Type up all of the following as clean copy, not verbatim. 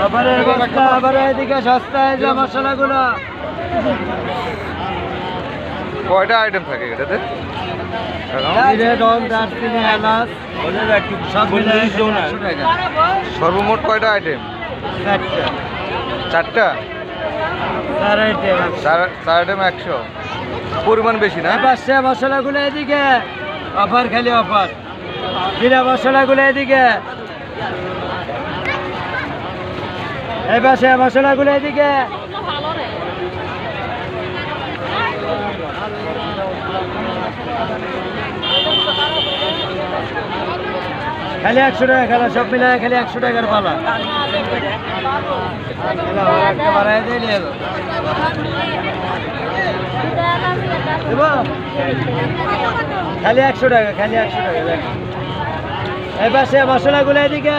অফারের বস্তা আবার এদিকে সস্তায় যে মশলাগুলো। কয়টা আইটেম থাকে এটাতে? সর্বমোট কয়টা আইটেম? চারটা। চার আইটেম 100। পরিমাণ বেশি না? পাঁচটা মশলাগুলো এদিকে অফার, খালি অফার। জিরা মশলাগুলো এদিকে, এই পাশে মশলাগুলো এদিকে। খালি 100 টাকা খেলা, সব মিলায় খালি 100 টাকার পালা। বাড়াই দিয়ে খালি 100 টাকা, খালি 100 টাকা। এই পাশে মশলাগুলো এদিকে,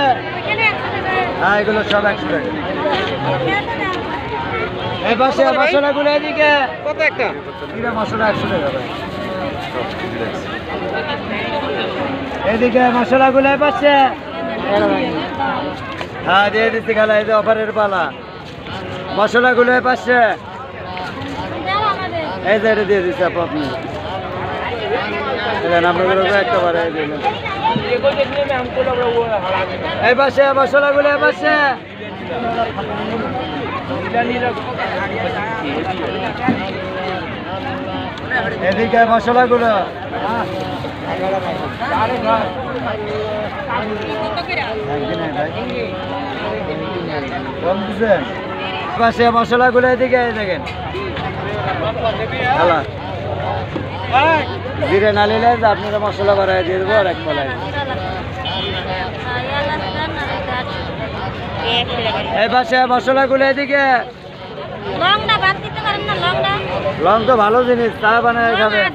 হ্যাঁ এগুলো সব 100 টাকা। এই পাশে মশলাগুলো এদিকে। কত একটা? জিরা মশলা 100 টাকা ভাই। এদিকে মশলাগুলো এই পাশে, হ্যাঁ দিয়ে দিচ্ছি খালা, এই যে অফারের পালা। মশলাগুলো এই পাশে, এই যে এটা দিয়ে দিচ্ছি আপনি। একটা বাড়াই দিলেন। এই পাশে মশলাগুলো এই পাশে। এদিকে মশলাগুলো, পাশে মশলাগুলো এদিকে দেখেন। হ্যালো, জিরে না নিলে আপনারা মশলা বাড়াই দিয়ে দেবো আর এক পালাই। এই পাশে মশলাগুলো এদিকে। লং তো ভালো জিনিস, চা বানায় খাবেন।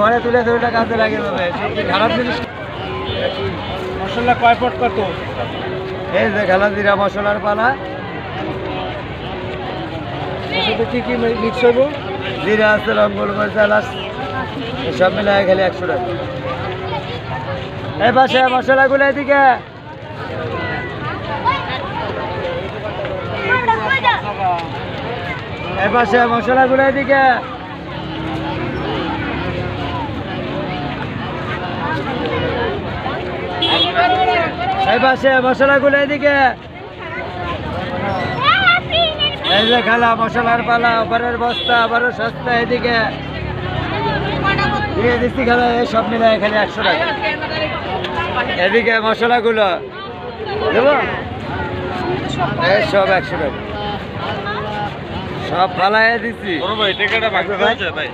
ঘরে তুলে তুলে কাজে লাগে যাবে, খারাপ জিনিস। মশলা কয় পট কত? এই যে খেলা জিরা মশলার পালা। কি কি মিক্স হইব? জিরা আছে, লঙ্গল মশলা, সব মিলায় খেলে 100 টাকা। এই পাশে মশলাগুলো এদিকে। এই পাশে মশলাগুলো এদিকে। এই পাশে মশলাগুলো এদিকে। এই যে খালা মশলার পালা, অফারের বস্তা আবারও সস্তা এদিকে দিয়ে দিচ্ছি খালা। এই সব মিলায় খালি 100 টাকা। এদিকে মশলাগুলো দেবো, এই সব 100 টাকা, সব ফালাই দিচ্ছি। ভাই টাকাটা ভাগ হয়ে যায় ভাই।